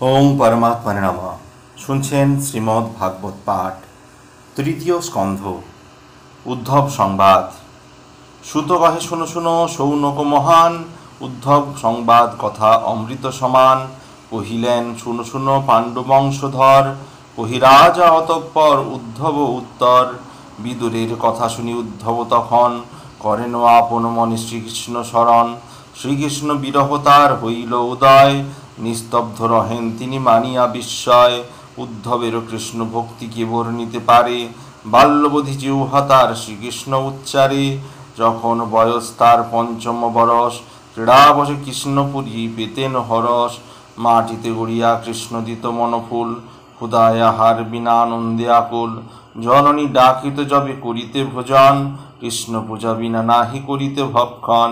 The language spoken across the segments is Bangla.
ওং পরমাত্মনে নমঃ। শুনছেন শ্রীমদ্ ভাগবত পাঠ, তৃতীয় স্কন্ধ, উদ্ধব সংবাদ। সুত কহে শুনো শুনো সৌনক মহান, উদ্ধব সংবাদ কথা অমৃত সমান। কহিলেন শুনো শুনো পাণ্ডু বংশধর, কহিরাজা অতঃপর উদ্ধব উত্তর। বিদুরের কথা শুনি উদ্ধব তখন, করেন আপন মনে শ্রীকৃষ্ণ শরণ। শ্রীকৃষ্ণ বিরহ তার হইল উদয়, নিস্তব্ধ রহেন তিনি মানিয়া বিস্ময়। উদ্ধবের কৃষ্ণ ভক্তি কে বর্ণিতে পারে, বাল্যবধি জিহ্বা তার শ্রীকৃষ্ণ উচ্চারে। যখন বয়স তার পঞ্চম বরস, ক্রীড়াবশে কৃষ্ণপুরী পেতেন হরস। মাটিতে গড়িয়া কৃষ্ণ দিত মনফুল, ক্ষুধায় আহার বিনা আনন্দে আকুল। জননী ডাকিত যবে করিতে ভোজন, কৃষ্ণ পূজা বিনা নাহি করিতে ভক্ষণ।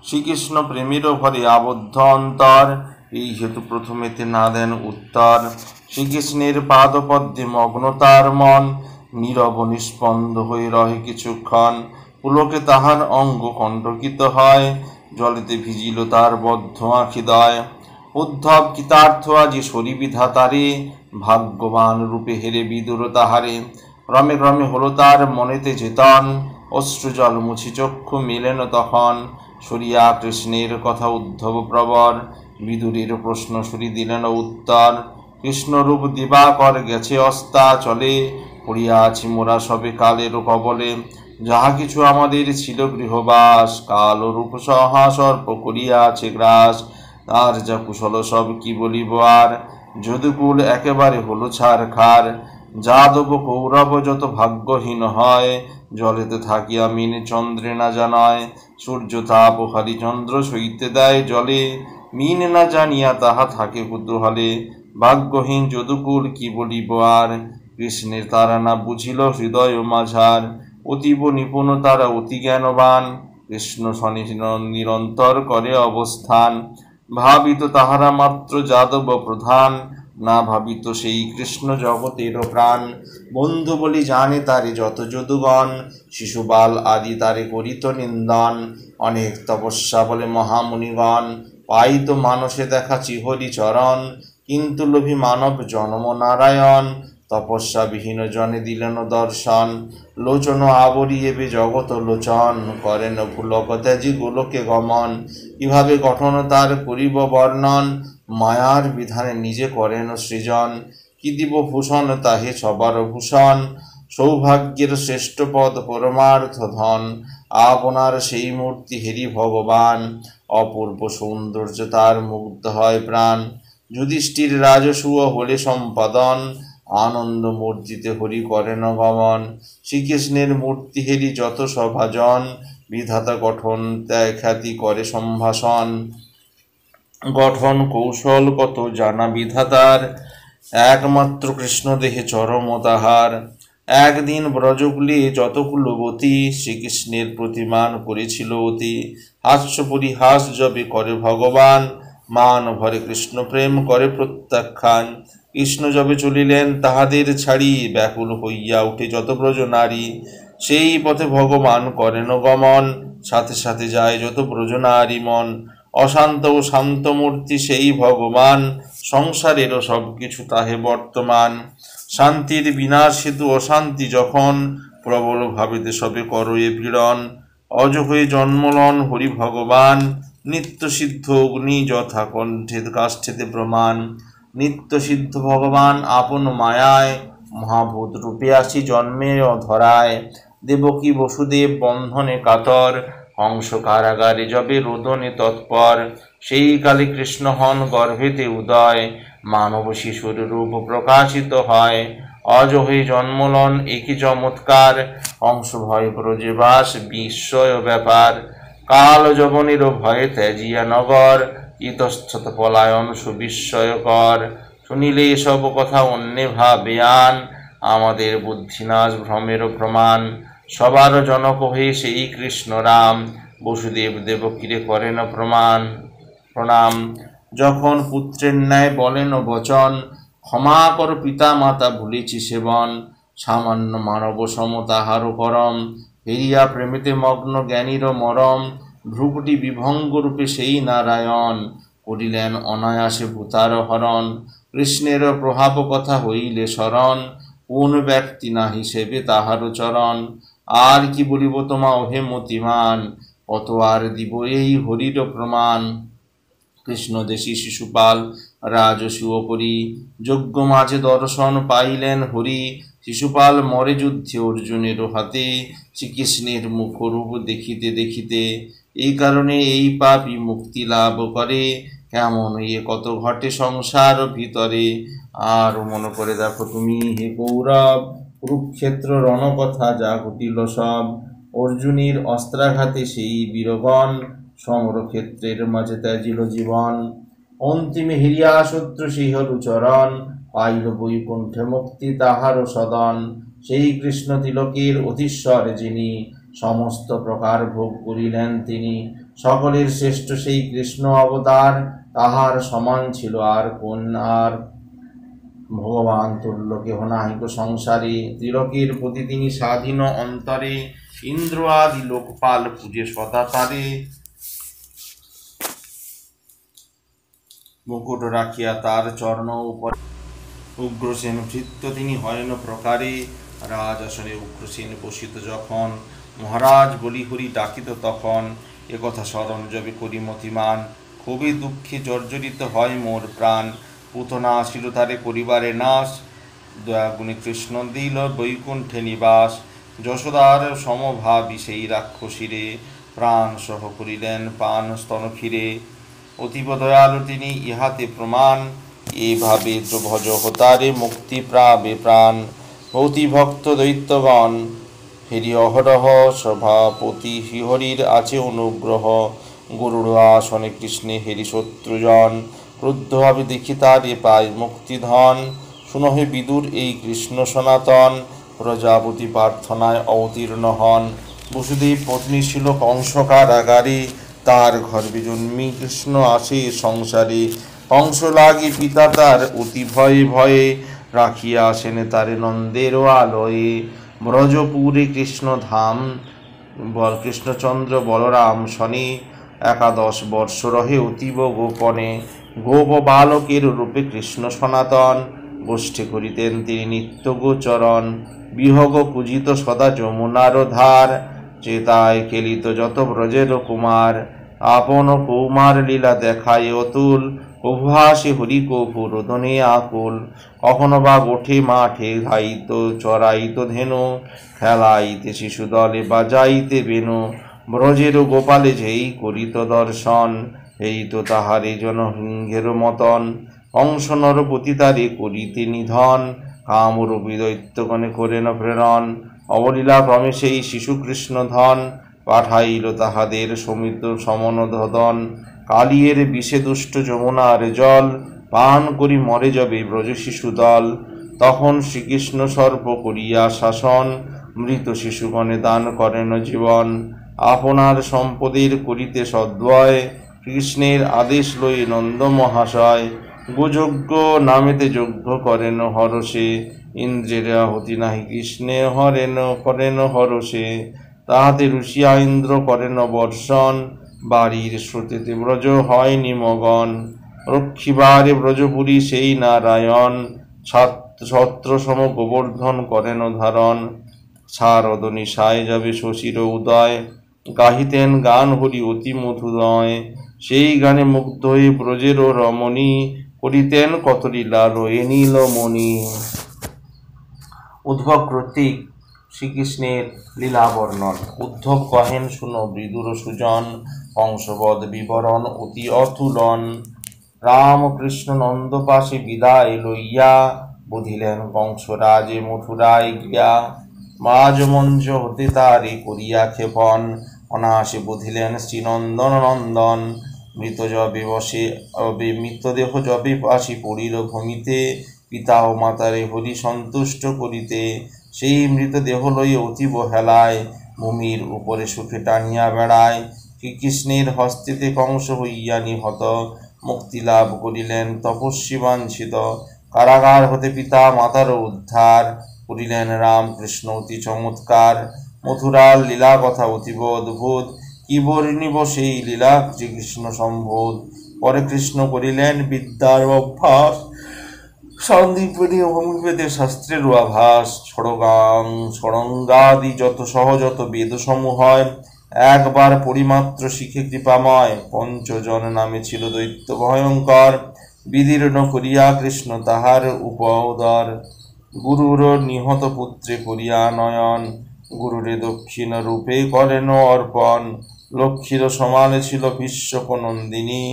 শ্রীকৃষ্ণ প্রেমের ভরে আবদ্ধ অন্তর, এই হেতু প্রথমেতে না দেন উত্তর। শ্রীকৃষ্ণের পাদপদ্মে মগ্ন তার মন, নীরব নিস্পন্দ হয়ে রহে কিছুক্ষণ। পুলকে তাহার অঙ্গ কণ্টকিত হয়, জলেতে ভিজিল তার বদ্ধ আখিদয়। উদ্ধব কৃতার্থ আজি শরী বিধাতারে, ভাগ্যবান রূপে হেরে বিদুর তাহারে। ক্রমে ক্রমে হল তার মনেতে চেতন, অশ্রুজল মুছি চক্ষু মেলেন তখন। সরিয়া কৃষ্ণের কথা উদ্ধব প্রবর, বিদুরের প্রশ্ন শুনি দিলেন উত্তর। কৃষ্ণরূপ দিবাকর গেছে অস্তাচলে, পড়িয়া আছি মোরা সবে কালের কবলে। যাহা কিছু আমাদের ছিল গৃহবাস, কাল ও রূপ সহা সর্প করিয়াছে গ্রাস। আর যা কুশল সব কি বলিব আর, যদুকুল একেবারে হলো ছারখার। যাদব কৌরব যত ভাগ্যহীন হয়, জলেতে থাকিয়া মিন চন্দ্রে না জানয়। সূর্য তাপ হরিচন্দ্র সইতে দেয় জলে, মিন না জানিয়া তাহা থাকে কুতূহলে। ভাগ্যহীন যদুকুল কি বলিব আর, কৃষ্ণের তারা না বুঝিল হৃদয় মাঝার। অতীব নিপুণ তারা অতি জ্ঞানবান, কৃষ্ণ শনি নিরন্তর করে অবস্থান। ভাবিত তাহারা মাত্র যাদব প্রধান, না ভাবিত সেই কৃষ্ণ জগতের প্রাণ। বন্ধু বলি জানে তারে যত যদুগণ, শিশুবাল আদি তারে করিত নিন্দন। অনেক তপস্যা বলে মহামুনিগণ, পাইত মানসে দেখা চিহরি চরণ। কিন্তু লোভী মানব জন্ম নারায়ণ, তপস্যা বিহীন জনে দিলেন দর্শন। লোচন আবরিয়েবে জগত লোচন, করেন পুলক ত্যাজি গোলকে গমন। কিভাবে গঠন তার করিব বর্ণন, মায়ার বিধানে নিজে করেন সৃজন। কি দিব ভূষণ তাহে সবার ভূষণ, সৌভাগ্যের শ্রেষ্ঠ পদ পরমার্থ ধন। আপনার সেই মূর্তি হেরি ভগবান, অপূর্ব সৌন্দর্য তার মুগ্ধ হয় প্রাণ। যুধিষ্ঠির রাজসূয় হলে সম্পাদন, আনন্দ মূর্তিতে হরি করেন গমন। শ্রীকৃষ্ণের মূর্তি হেরি যত সভাজন, বিধাতা গঠন ত্যাগ খ্যাতি করে সম্ভাষণ। গঠন কৌশল কত জানা বিধাতার, একমাত্র কৃষ্ণ দেহে চরম তাহার। একদিন ব্রজকুলে যত কুলবতী, শ্রীকৃষ্ণের প্রতিমান করেছিল অতি। হাস্য পরিহাস যবে করে ভগবান, মান ভরে কৃষ্ণ প্রেম করে প্রত্যাখ্যান। কৃষ্ণ যবে চলিলেন তাহাদের ছাড়ি, ব্যাকুল হইয়া উঠে যত ব্রজ নারী। সেই পথে ভগবান করেন গমন, সাথে সাথে যায় যত ব্রজ নারী মন। অশান্ত ও শান্ত মূর্তি সেই ভগবান, সংসারেরও সব কিছু তাহে বর্তমান। শান্তির বিনাশ হেতু অশান্তি যখন, প্রবল ভাবেতে সবে করয়ে পীড়ন। অজ হয়ে জন্মলন হরি ভগবান, নিত্য সিদ্ধ অগ্নি যথা কণ্ঠে কাষ্ঠেতে প্রমাণ। নিত্য সিদ্ধ ভগবান আপন মায়ায়, মহাভূত রূপে আসি জন্মে অধরায়। দেবকী বসুদেব বন্ধনে কাতর, হংস কারাগারে যবে রোদনে তৎপর। সেই কালে কৃষ্ণ হন গর্ভেতে উদয়, মানব শিশুর রূপ প্রকাশিত হয়। অজ হয়ে জন্মলন একই চমৎকার, হংস ভয় ব্রজবাস বিস্ময় ব্যাপার। কাল যবনের ভয়ে ত্যাজিয়া নগর, ইতস্তত পলায়ন সুবিস্ময়কর। শুনিলে এসব কথা অন্যে ভাবে আন, আমাদের বুদ্ধিনাশ ভ্রমের প্রমাণ। সবার জনক হয়ে সেই কৃষ্ণ রাম, বসুদেব দেবকীরে করেন প্রণাম। যখন পুত্রের ন্যায় বলেন বচন, ক্ষমা কর পিতা মাতা ভুলেছি সেবন। সামান্য মানব সম তাহারও করম, ফেরিয়া প্রেমেতে মগ্ন জ্ঞানীর মরম। ভ্রুকুটি বিভঙ্গ রূপে সেই নারায়ণ, করিলেন অনায়াসে ভূতার হরণ। কৃষ্ণের প্রভাব কথা হইলে স্মরণ, কোন ব্যক্তি না হিসেবে তাহার চরণ। আর কি বলিব তোমা ওহে মতিমান, কত আর দিব এই হরির প্রমাণ। কৃষ্ণদেশী শিশুপাল রাজসূয় করি, যজ্ঞ মাঝে দর্শন পাইলেন হরি। শিশুপাল মরে যুদ্ধে অর্জুনের হাতে, শ্রীকৃষ্ণের মুখরূপ দেখিতে দেখিতে। এই কারণে এই পাপী মুক্তি লাভ করে, কেমন এ কত ঘটে সংসার ভিতরে। আর মনে করে দেখো তুমি হে গৌরব, কুরুক্ষেত্র রণকথা যা ঘটিল সব। অর্জুনের অস্ত্রাঘাতে সেই বীরগণ, সমরক্ষেত্রের মাঝে ত্যাজিল জীবন। অন্তিমে হিরিয়া শত্রু সেই হলু চরণ, পাইল বৈকুণ্ঠে মুক্তি তাহার সদন। সেই কৃষ্ণ তিলকের অধীশ্বর যিনি, সমস্ত প্রকার ভোগ করিলেন তিনি। সকলের শ্রেষ্ঠ সেই কৃষ্ণ অবতার, তাহার সমান ছিল আর কোন আর। ভগবান তুল্য কেহ নাহিক সংসারে, তিলকের প্রতি তিনি স্বাধীন অন্তরে। ইন্দ্র আদি লোকপাল পূজে সদা তারে, মুকুট রাখিয়া তার চরণ উপরে। উগ্রসেন ভৃত্য তিনি হরেন প্রকারে, রাজাসনে উগ্রসেন বসিত যখন। মহারাজ বলি হরি ডাকিত তখন, একথা স্মরণ যবে করি মতিমান। খুবই দুঃখে জর্জরিত হয় মোর প্রাণ, পুতনা আসিল তারে করিবারে নাশ। দয়াগুণী কৃষ্ণ দিল বৈকুণ্ঠে নিবাস, যশোদার সমভাবী সেই রাক্ষসীরে। প্রাণ সহ করিলেন পান স্তন ক্ষীরে, অতীব দয়ালু তিনি ইহাতে প্রমাণ। এভাবে ভজ হতারে মুক্তি প্রাবে প্রাণ, অতি ভক্ত দৈত্যগণ হেরি অহরহ। সভাপতি শ্রীহরির আছে অনুগ্রহ, গরুড় আসনে কৃষ্ণে হেরি শত্রুজন। ক্রুদ্ধভাবে দেখি তারে পায় মুক্তিধন, শুনহে বিদুর এই কৃষ্ণ সনাতন। প্রজাপতি প্রার্থনায় অবতীর্ণ হন, বসুদেব পত্নী ছিল কংস কারাগারে। তার গর্ভে জন্মি কৃষ্ণ আসে সংসারে, কংস লাগি পিতা তার অতি ভয়ে ভয়ে। রাখিয়া আসেন তারে নন্দের আলয়ে, ব্রজপুরে কৃষ্ণ ধাম কৃষ্ণচন্দ্র বলরাম শনি। 11 বর্ষ রহে অতীব গোপনে, গোপ বালকের রূপে কৃষ্ণ সনাতন। গোষ্ঠী করিতেন তিনি নিত্য গোচরণ, বিহগ পূজিত সদা যমুনার ধার। চেতায় খেলিত যত ব্রজের কুমার, আপন কৌমার লীলা দেখায় অতুল। কভুহাসে হরি কভু রোদনে আকুল, কখনো বা গোঠে মাঠে ঘাইত চড়াইত ধেনু। খেলাইতে শিশু দলে বাজাইতে বেনু, ব্রজের গোপালে যেই করিত দর্শন। এই তো তাহারে জনহিংহের মতন, কংস নরপতি তারে করিতে নিধন। কামরূপী দৈত্যগণে করেন প্রেরণ, অবলীলা ক্রমে সেই শিশু কৃষ্ণ ধন। পাঠাইল তাহাদের সমিত সমন ধদন, কালিয়ের বিষে দুষ্ট যমুনার জল। পান করি মরে যাবে ব্রজ শিশু দল, তখন শ্রীকৃষ্ণ সর্প করিয়া শাসন। মৃত শিশুগণে দান করেন জীবন, আপনার সম্পদের করিতে সদ্বয়। কৃষ্ণের আদেশ লই নন্দ মহাশয়, গোযজ্ঞ নামেতে যজ্ঞ করেন হরষে। ইন্দ্রের আহুতি নাহি কৃষ্ণে করেন হরষে, তাহাতে রুষিয়া ইন্দ্র করেন বর্ষণ। বাড়ির শ্রুতিতে ব্রজ হয় নিমগণ, রক্ষিবারে ব্রজপুরী সেই নারায়ণ। ছত্র সম গোবর্ধন করেন ধারণ, শারদ নিশায় যাবে শশীর উদয়। গাহিতেন গান হরি অতি মধুদয়, সেই গানে মুগ্ধ হয়ে ব্রজের রমণী। করিতেন কত লীলা রয়ে নীলমণি। উদ্ধব কর্তৃক শ্রীকৃষ্ণের লীলা বর্ণন। উদ্ধব কহেন শুনো বিদুর সুজন, কংসবধ বিবরণ অতি অতুলন। রামকৃষ্ণ নন্দ পাশে বিদায় লইয়া, বুঝিলেন কংসরাজে মথুরায় গিয়া। রাজমঞ্চ হতে তারে করিয়া ক্ষেপণ, অনায়াসে বুঝিলেন শ্রীনন্দন নন্দন। মৃতদেহ যবে আসি পড়িল ভূমিতে, পিতা ও মাতারে হরি সন্তুষ্ট করিতে। সেই মৃতদেহ লইয়া অতীব হেলায়, ভূমির উপরে সুখে টানিয়া বেড়ায়। শ্রীকৃষ্ণের হস্তেতে কংস হইয়া নিহত, মুক্তি লাভ করিলেন তপস্বী বাঞ্ছিত। কারাগার হতে পিতা মাতার উদ্ধার, করিলেন রামকৃষ্ণ অতি চমৎকার। মথুরার লীলা কথা অতীব অদ্ভুত, কি বর্ণিব সেই লীলা শ্রীকৃষ্ণ সম্বোধ। পরে কৃষ্ণ করিলেন বিদ্যার অভ্যাস, সন্দীপনী হোমিওপ্যাথি শাস্ত্রের আভাস। ষড়ঙ্গাদি যত সহজত বেদ সমূহ হয়, একবার পরিমাত্র শিখে কৃপাময়। পঞ্চজন নামে ছিল দৈত্য ভয়ঙ্কর, বিদীর্ণ করিয়া কৃষ্ণ তাহার উপদর। গুরুর নিহত পুত্রে করিয়া নয়ন, গুরুরে দক্ষিণ রূপে করেন অর্পণ। লক্ষ্মীর সমান ছিল বিশ্বক নন্দিনী,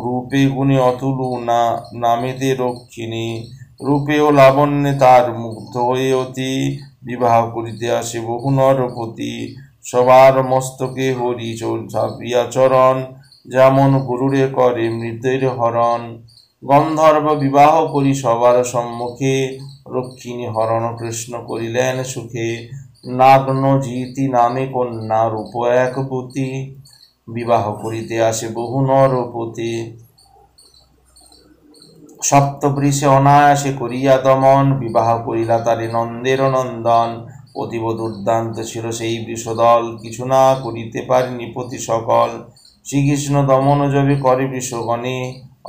রূপে গুণে অতুলু না নামেতে রক্ষিণী। রূপে ও লাবণ্যে তার মুগ্ধ হয়ে অতি, বিবাহ করিতে আসে বহু নরপতি। সবার মস্তকে হরি চাপিয়া চরণ, যেমন গুরুরে করে মৃতের হরণ। গন্ধর্ব বিবাহ করি সবার সম্মুখে, রক্ষিণী হরণ কৃষ্ণ করিলেন সুখে। নাগ্ন জিতি নামে কন্যা রূপ এক পতি, বিবাহ করিতে আসে বহু নরপতি। সপ্তবৃষে অনায়াসে করিয়া দমন, বিবাহ করিলা তারে নন্দের নন্দন। অতীব দুর্দান্ত ছিল সেই বৃষদল, কিছু না করিতে পারেনি পতি সকল। শ্রীকৃষ্ণ দমন যবে করে বৃষগণে,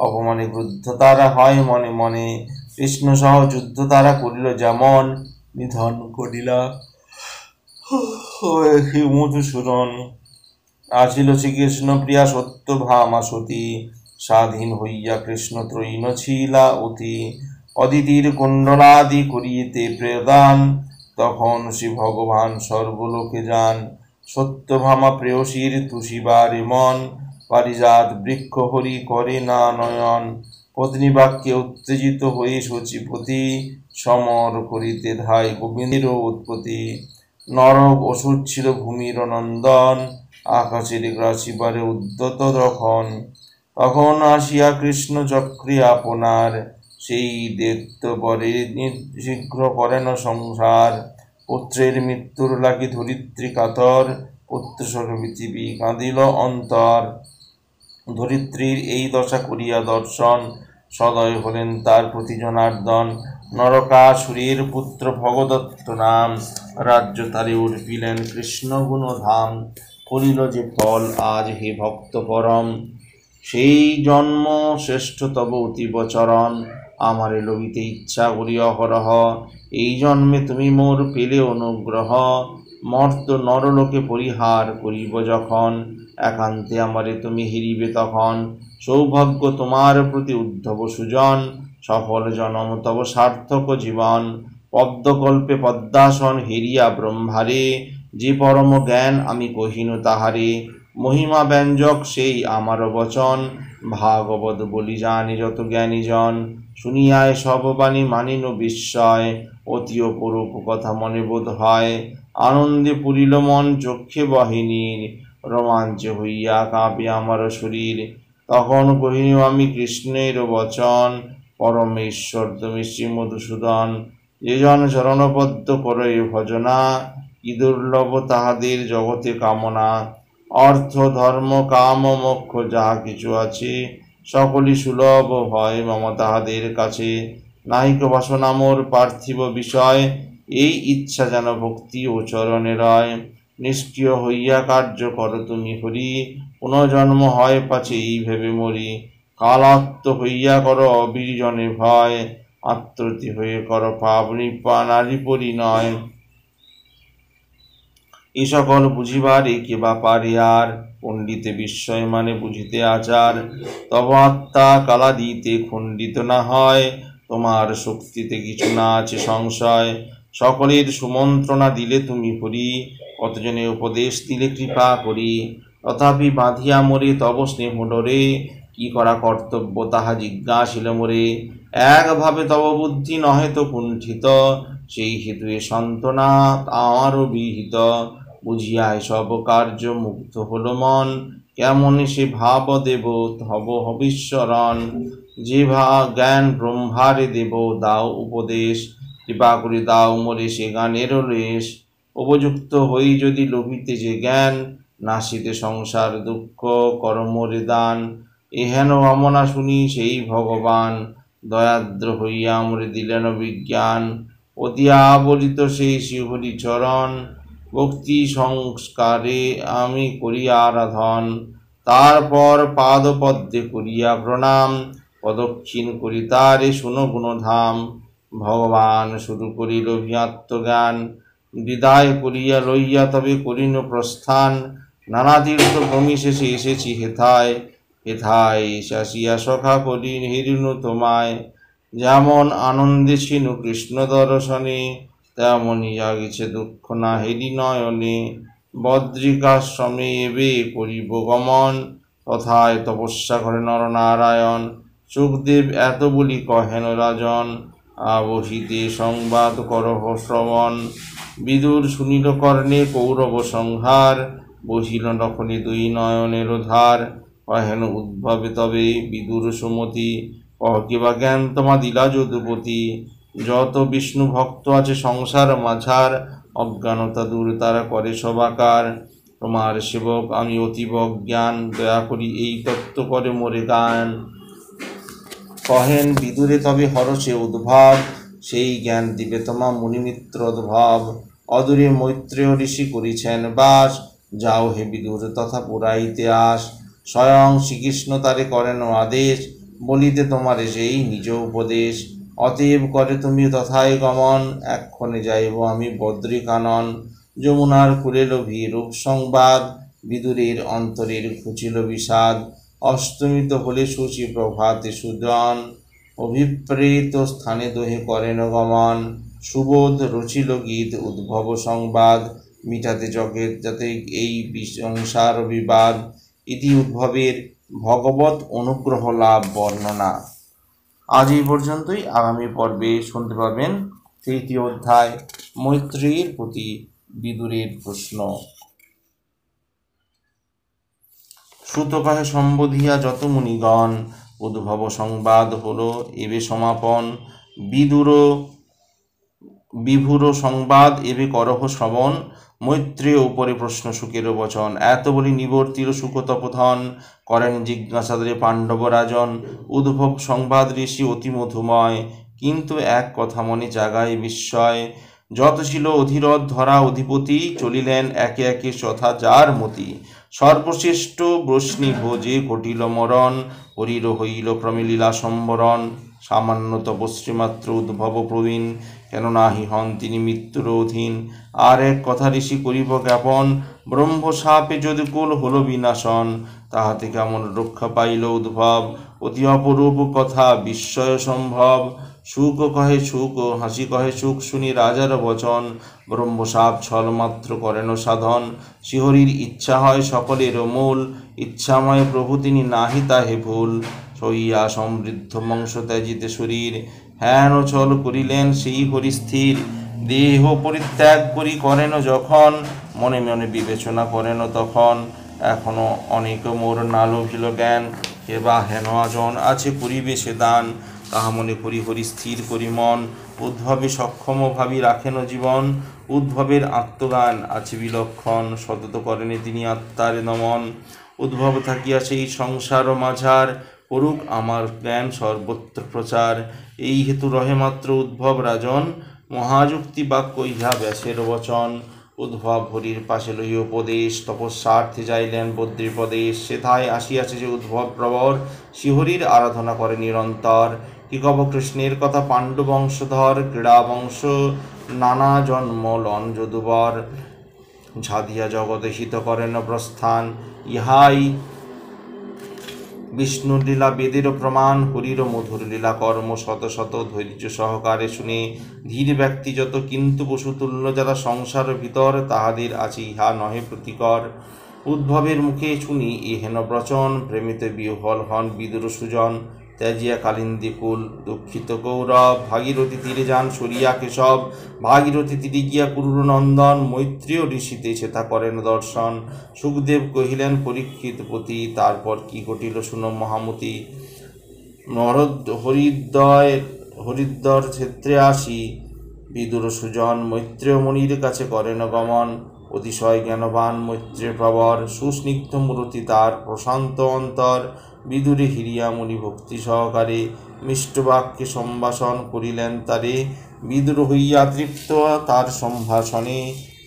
অপমানে ক্রুদ্ধ তারা হয় মনে মনে। কৃষ্ণ সহ যুদ্ধ তারা করিল যেমন, নিধন করিলা মধুসূদন। আসিল শ্রীকৃষ্ণ প্রিয়া সত্যভামা সতী, স্বাধীন হইয়া কৃষ্ণ ত্রয়ীন ছিলা অতি। অদিতির কুণ্ডলাদি করিতে প্রদান, তখন শ্রী ভগবান সর্বলোকে যান। সত্যভামা প্রেয়সীর তুষিবারে মন, পারিজাত বৃক্ষ হরি করে না নয়ন। পত্নী বাক্যে উত্তেজিত হয়ে শচীপতি, সমর করিতে ধায় গোবিন্দের উৎপত্তি। নরক অসুর ছিল ভূমির নন্দন, আকাশের গ্রাসিবারে উদ্যত তখন। তখন আসিয়া কৃষ্ণ চক্রে আপনার, সেই দৈত্য বরে শীঘ্র করেন সংসার। পুত্রের মৃত্যুর লাগি ধরিত্রী কাতর, পুত্র শোকে পৃথিবী কাঁদিল অন্তর। ধরিত্রীর এই দশা করিয়া দর্শন, সদয় হলেন তার প্রতি জনার্দন। নরকাসুরের পুত্র ভগদত্ত নাম, রাজ্য তারে উর্পিলেন কৃষ্ণ গুণধাম। করিল যে ফল আজ হে ভক্ত পরম, সেই জন্ম শ্রেষ্ঠ তব অতীব চরণ। আমারে লভিতে ইচ্ছা করি অহরহ, এই জন্মে তুমি মোর পেলে অনুগ্রহ। মর্ত নরলোকে পরিহার করিব যখন, একান্তে আমারে তুমি হিরিবে তখন। সৌভাগ্য তোমার প্রতি উদ্ধব সুজন, সফল জনম তব সার্থক জীবন। পদ্মকল্পে পদ্মাসন হেরিয়া ব্রহ্মারে, যে পরম জ্ঞান আমি কহিনু তাহারে। মহিমা ব্যঞ্জক সেই আমার বচন, ভাগবত বলি জানি যত জ্ঞানীজন। শুনিয়ায় সব বাণী মানিন বিস্ময়, অতি অপরূপ কথা মনে বোধ হয়। আনন্দে পুরিল মন চক্ষে বাহিনীর, রোমাঞ্চে হইয়া কাঁপে আমার শরীর। তখন কহিনু আমি কৃষ্ণের বচন, পরমেশ্বর তুমি শ্রী মধুসূদন। যে জন চরণপদ্ম করে ভজনা, কি দুর্লভ তাহাদের জগতে কামনা। অর্থ ধর্ম কাম মোক্ষ যাহা কিছু আছে, সকলই সুলভ হয় মম তাহাদের কাছে। নাহিক বাসনা মোর পার্থিব বিষয়, এই ইচ্ছা যেন ভক্তি ও চরণে রয়। নিষ্ক্রিয় হইয়া কার্য কর তুমি হরি, পুনর্জন্ম হয় পাছে এই ভেবে মরি। কালাত্ম হইয়া কর অবীর্জনে ভয়, আত্মতি হয়ে কর পাপ নারী পরিণয়। এ সকল বুঝিবার কে বা পারে আর, পণ্ডিতে বিস্ময় মানে বুঝিতে আচার। তব আত্মা কালা দিতে খণ্ডিত না হয়, তোমার শক্তিতে কিছু না আছে সংশয়। সকলের সুমন্ত্রণা দিলে তুমি হরি, কতজনে উপদেশ দিলে কৃপা করি। তথাপি বাঁধিয়া মোরে তব স্নেহ ডোরে, কি করা কর্তব্য তাহা জিজ্ঞাসিল মোরে। একভাবে তব বুদ্ধি নহে তো কুণ্ঠিত, সেই হেতু এ সান্ত্বনা আমারও বিহিত। বুঝিয়া সব কার্য মুগ্ধ হল মন, কেমন সে ভাব দেব হব হবিশ্বরণ। যে জ্ঞান ব্রহ্মারে দেব দাও উপদেশ, কৃপা করে দাও মোরে সে জ্ঞানের লেশ। উপযুক্ত হই যদি লোভিতে যে জ্ঞান, নাশিতে সংসার দুঃখ কর্মরে দান। এহেন কামনা শুনি সেই ভগবান, দয়াদ্র হইয়া আমরে দিলেন বিজ্ঞান। অতি আবলিত সেই শ্রীহরি চরণ, ভক্তি সংস্কারে আমি করি আরাধন। তারপর পাদপদ্মে করিয়া প্রণাম, প্রদক্ষিণ করি তারে শুনো গুণধাম। ভগবান শুরু করিল আত্মজ্ঞান, বিদায় করিয়া লইয়া তবে করিল প্রস্থান। নানা তীর্থ ভূমি শেষে এসেছি হেথায়, হেথায় আসিয়া সখা করি হেরিনু তোমায়। যেমন আনন্দে ছিনু কৃষ্ণ দর্শনে, তেমনই জাগিছে দুঃখ না হেরি নয়নে। বদ্রিকাশ্রমে এবে করিব গমন, তথায় তপস্যা করে নরনারায়ণ। সুখদেব এত বলি কহেন রাজন, আবহিতে সংবাদ করহ শ্রবণ। বিদুর শুনিল কর্ণে কৌরব সংহার, বহিল তখনই দুই নয়নের ধার। কহেন উদ্ভবে তবে বিদুর সুমতি, কহিবা জ্ঞান তোমা দিলা যদুপতি। যত বিষ্ণু ভক্ত আছে সংসার মাঝার, অজ্ঞানতা দূর তারা করে সবাকার। তোমার সেবক আমি অতীব জ্ঞান, দয়া করি এই তত্ত্ব করে মোরে গান। কহেন বিদুরে তবে হরষে উদ্ভব, সেই জ্ঞান দিবে তোমা মুনিমিত্র উদ্ভব। অদূরে মৈত্রেয় ঋষি করিছেন বাস, যাও হে বিদুর তথা পুরাইতে আস। স্বয়ং শ্রীকৃষ্ণ তারে করেন আদেশ, বলিতে তোমারে সেই নিজ উপদেশ। অতএব করে তুমি তথায় গমন, এক্ষণে যাইব আমি বদ্রিকানন। যমুনার কূলে লোভী রূপ সংবাদ, বিদুরের অন্তরের ঘুচিল বিষাদ। অস্তমিত হলে শশী প্রভাতে সুজন, অভিপ্রেত স্থানে দোহে করেন গমন। সুবোধ রচিল গীত উদ্ভব সংবাদ, মিটাতে জগের যাতে এই সংসার বিবাদ। ইতি উদ্ভবের ভগবত অনুগ্রহ লাভ বর্ণনা। আজ এই পর্যন্তই। আগামী পর্বে শুনতে পাবেন তৃতীয় অধ্যায়, মৈত্রেয়ীর প্রতি বিদুরের প্রশ্ন। সুত কহে সম্বোধিয়া যত মুনিগণ, উদ্ভব সংবাদ হলো এবে সমাপন। বিভুর সংবাদ এবে করহ শ্রবণ, মৈত্রেয় উপরে প্রশ্ন সুখের বচন। এত বলি নিবর্তিল সুখ তপোধন, করেন জিজ্ঞাসাদরে পাণ্ডব রাজন। উদ্ভব সংবাদ ঋষি অতি মধুময়, কিন্তু এক কথা মনে জাগায় বিস্ময়। যত ছিল অধীরথ ধরা অধিপতি, চলিলেন একে একে যথা যার মতি। সর্বশ্রেষ্ঠ বৈষ্ণী ভোজে ঘটিল মরণ, হরির হইল ক্রমে লীলা সম্বরণ। সামান্য তপস্বীমাত্র উদ্ভব প্রবীণ, কেন নাহি হন তিনি মৃত্যুর অধীন। আর এক কথা ঋষি করিব জ্ঞাপন, ব্রহ্মশাপে যদি কুল হল বিনাশন। তাহাতে কেমন রক্ষা পাইল উদ্ভব, অতি অপরূপ কথা বিস্ময় সম্ভব। সুখ কহে সুখ, হাসি কহে সুখ, শুনি রাজার বচন। ব্রহ্মশাপ ছলমাত্র করেন সাধন, শ্রীহরির ইচ্ছা হয় সকলের মূল। ইচ্ছাময় প্রভু তিনি নাহি তাহে ভুল, সইয়া সমৃদ্ধ বংশ ত্যাজিতে শরীর। হেন ছল করিলেন সেই হরি স্থির, দেহ পরিত্যাগ করি করেন যখন। মনে মনে বিবেচনা করেন তখন, এখনো অনেক মোর না লোভিল জ্ঞান। এবা হেন আজন আছে করিবে সে দান, তাহা মনে করি হরি স্থির করি মন। উদ্ভবে সক্ষম ভাবি রাখেন জীবন, উদ্ভবের আত্মগান আছে বিলক্ষণ। সতত করেন তিনি আত্মার নমন, উদ্ভব থাকিয়া সেই সংসার মাঝার। করুক আমার জ্ঞান সর্বত্র প্রচার, এই হেতু রহে মাত্র উদ্ভব রাজন। মহাযুক্তি বাক্য ইহা ব্যাসের বচন। উদ্ভব হরির পাশে লই উপদেশ, তপস্যার্থে যাইলেন বদ্রীপ্রদেশ। সেথায় আসিয়াছে যে উদ্ভব প্রবর, শ্রীহরির আরাধনা করে নিরন্তর। কি কব কৃষ্ণের কথা পাণ্ডু বংশধর, ক্রীড়া বংশ নানা জন্ম লন যদুবর। ঝাঁধিয়া জগতে হিত করেন প্রস্থান, ইহাই বিষ্ণুর লীলা বেদের প্রমাণ। হরির মধুর লীলা কর্ম শত শত ধৈর্য সহকারে শুনে। ধীর ব্যক্তি যত কিন্তু পশুতুল্য যারা সংসার ভিতর, তাহাদের আছে ইহা নহে প্রতিকর। উদ্ভবের মুখে শুনি এহেন বচন, প্রেমিতে বিহ্বল হন বিদুর সুজন। ত্যাজিয়া কালিন্দী কুল দুঃখিত কৌরব, ভাগীরথী তীরে যান সরিয়া কেশব। ভাগীরথী তীরে গিয়া কুরুর নন্দন, মৈত্রেয় ঋষিতে সেথা করেন দর্শন। সুখদেব কহিলেন পরীক্ষিত পতি, তারপর কি ঘটিল শুনো মহামতি। হরিদ্বার ক্ষেত্রে আসি, বিদুর সুজন মৈত্রেয় মুনির কাছে করেন গমন। অতিশয় জ্ঞানবান মৈত্রেয় প্রবর, সুস্নিগ্ধ মূরতি তার প্রশান্ত অন্তর। বিদুরে হিরিয়া মুনি ভক্তি সহকারে, মিষ্ট বাক্যে সম্ভাষণ করিলেন তারে। বিদুর হইয়া তৃপ্ত তার সম্ভাষণে,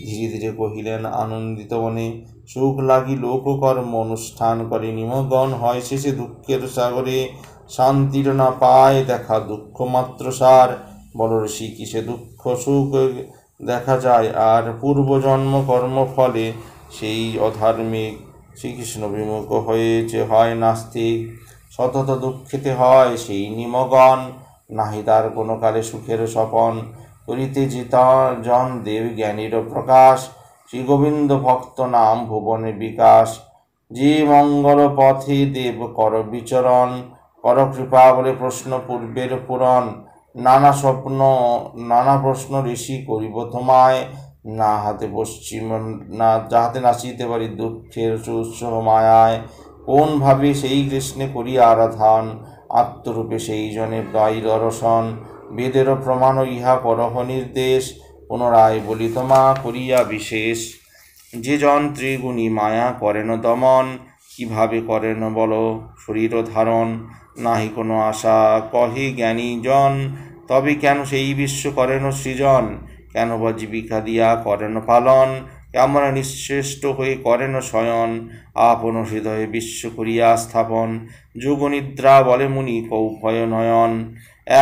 ধীরে ধীরে কহিলেন আনন্দিত মনে। সুখ লাগি লোককর্ম অনুষ্ঠান করে, নিমগ্ন হয় শেষে দুঃখের সাগরে, শান্তির না পায় দেখা দুঃখ মাত্র সার। বল ঋষি কিসে দুঃখ সুখ দেখা যায় আর, পূর্বজন্ম কর্মফলে সেই অধার্মিক। শ্রীকৃষ্ণ বিমুখ হয়েছে হয় নাস্তিক, সতত দুঃখেতে হয় সেই নিমগন, নাহি তার কোনো কালে সুখের স্বপন, করিতে জন দেব জ্ঞানীর প্রকাশ, শ্রী গোবিন্দ ভক্ত নাম ভুবনে বিকাশ। যে মঙ্গল পথে দেব কর বিচরণ, কর কৃপা বলে প্রশ্ন পূর্বের পুরন, নানা প্রশ্ন ঋষি করিব তোমায়, না হাতে পশ্চিম না যাহাতে নাচিতে পারি দুঃখের উৎসহ মায়ায়। কোন ভাবে সেই কৃষ্ণে করি আরাধন, আত্মরূপে সেই জনে গাই দর্শন, বেদের প্রমাণ ইহা করহ নির্দেশ, পুনরায় বলি তোমা করিয়া বিশেষ। যে জন ত্রিগুণী মায়া করেন দমন, কিভাবে করেন বল শরীর ধারণ, নাহি কোনো আশা কহে জ্ঞানী জন, তবে কেন সেই বিশ্ব করেন সৃজন, কেন বা জীবিকা দিয়া করেন পালন, কেমন নিঃশ্রেষ্ঠ হয়ে করেন শয়ন, আপন হৃদয়ে বিশ্ব করিয়া স্থাপন, যোগ নিদ্রা বলে মুনি কৌভয় নয়ন।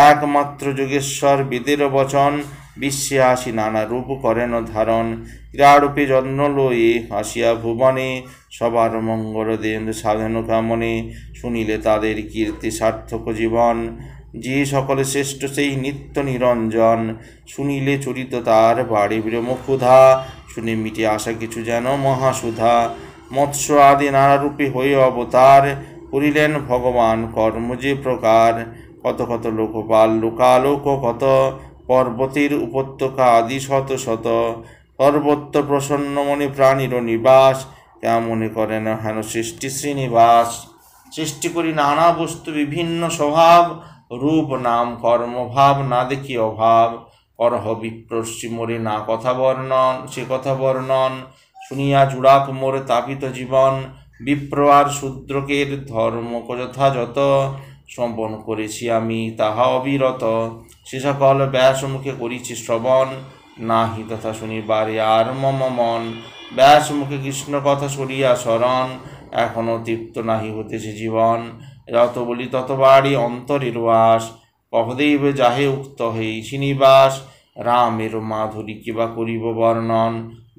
একমাত্র যোগেশ্বর বেদের বচন, বিশ্বে আসি নানা রূপ করেন ধারণ, ক্রীড়ারূপে জন্ম লয়ে আসিয়া ভুবনে, সবার মঙ্গল দেন সাধন কামনে, শুনিলে তাদের কীর্তি সার্থক জীবন, যে সকলে শ্রেষ্ঠ সেই নিত্য নিরঞ্জন, শুনিলে চরিত তার বাড়ি ব্রহ্মক্ষুধা, শুনে মিটে আসা কিছু যেন মহাসুধা। মৎস্য আদি নানা রূপে হয়ে অবতার, করিলেন ভগবান কর্ম যে প্রকার, কত কত লোকপাল লোকালোক কত, পর্বতের উপত্যকা আদি শত শত, সর্বত্র প্রসন্ন মনে প্রাণীর নিবাস, কেমনে করেন হেন সৃষ্টি শ্রীনিবাস। সৃষ্টি করি নানা বস্তু বিভিন্ন স্বভাব, রূপ নাম কর্মভাব না দেখি অভাব, করহ বিপ্রশ্রী মোরে না কথা বর্ণন, সে কথা বর্ণন শুনিয়া জুড়াপ মোরে তাপিত জীবন, বিপ্র আর শূদ্রকের ধর্ম যথাযথ, সম্পন্ন করেছি আমি তাহা অবিরত, সে সকল ব্যাস মুখে করিছি শ্রবণ, নাহি তথা শুনিবারে আর মম মন, ব্যাস মুখে কৃষ্ণ কথা সরিয়া শরণ, এখনো তৃপ্ত নাহি হতেছে জীবন, যত বলি তত বাড়ি অন্তরের বাস, কহদেব যাহে উক্ত হয়েছি নিবাস, রামের মাধুরী কিবা করিব বর্ণন,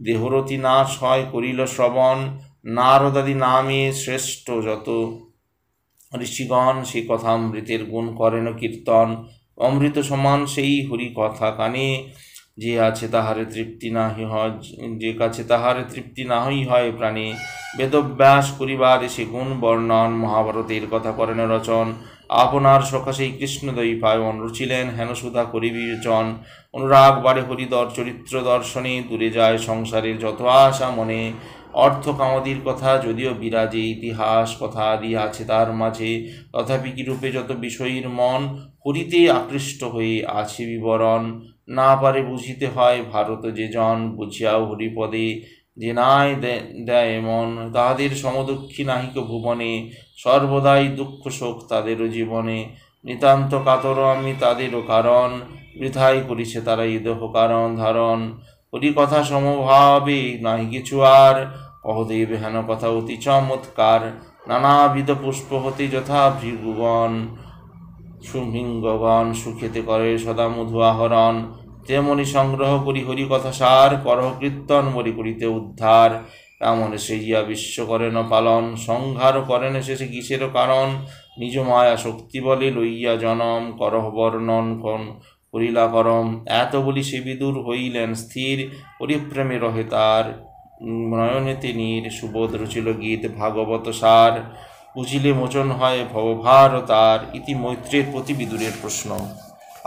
দেহরতি নাশ হয় করিল শ্রবণ, নারদাদি নামে শ্রেষ্ঠ যত ঋষিগণ, সে কথা অমৃতের গুণ করেন কীর্তন, অমৃত সমান সেই হরি কথা কানে, যে আছে তাহারে তৃপ্তি নাহি হয়, যে কাছে তাহারে তৃপ্তি নাহি হয় প্রাণে, বেদব্যাস করিবার সে গুণ বর্ণন, মহাভারতের কথা করেন রচন, আপনার সখা সেই কৃষ্ণদয়ী পায়ন রচিলেন হেন সুধা করি বিবেচন, অনুরাগ বাড়ে হরিদর চরিত্র দর্শনে, দূরে যায় সংসারের যত আশা মনে, অর্থ কামাদির কথা যদিও বিরাজে, ইতিহাস কথা আদি আছে তার মাঝে, তথাপি কিরূপে যত বিষয়ীর মন, হরিতে আকৃষ্ট হয়ে আছে বিবরণ, না পারে বুঝিতে হয় ভারত যে জন, বুঝিয়াও হরিপদে যে নাই দেয় মন, তাহাদের সমদুঃখী নাহিক ভুবনে, সর্বদাই দুঃখ শোক তাদেরও জীবনে, নিতান্ত কাতর আমি তাদেরও কারণ, বৃথাই করিছে তারা ইদেহ কারণ ধারণ, হরি কথা সমভাবে নাহি কিছু আর, কহদেব হেন কথা অতি চমৎকার, নানাবিধ পুষ্প হতে যথা ভৃগুগণ, সুমিঙ্গগণ সুখেতে করে সদা মধু আহরণ, তেমনি সংগ্রহ করি হরি কথা সার, করহ কীর্তন মরি করিতে উদ্ধার, এমন সেজিয়া বিশ্ব করেন পালন, সংহার করেন শেষে কিসের কারণ, নিজ মায়া শক্তি বলে লইয়া জনম, করহ বর্ণন করিলা করম, এত বলি সে বিদুর হইলেন স্থির, হরিপ্রেমে রহে তার নয়নেতে নীর, সুবোধ রচিল গীত ভাগবত সার, বুঝিলে মোচন হয় ভবভার তার। ইতি মৈত্রের প্রতি বিদুরের প্রশ্ন।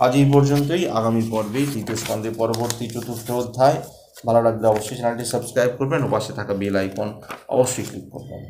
আজ এই পর্যন্তই। আগামী পর্বে তৃতীয় স্কন্ধের পরবর্তী চতুর্থ অধ্যায়। ভালো লাগলে অবশ্যই চ্যানেলটি সাবস্ক্রাইব করবেন ও পাশে থাকা বেল আইকন অবশ্যই ক্লিক করবেন।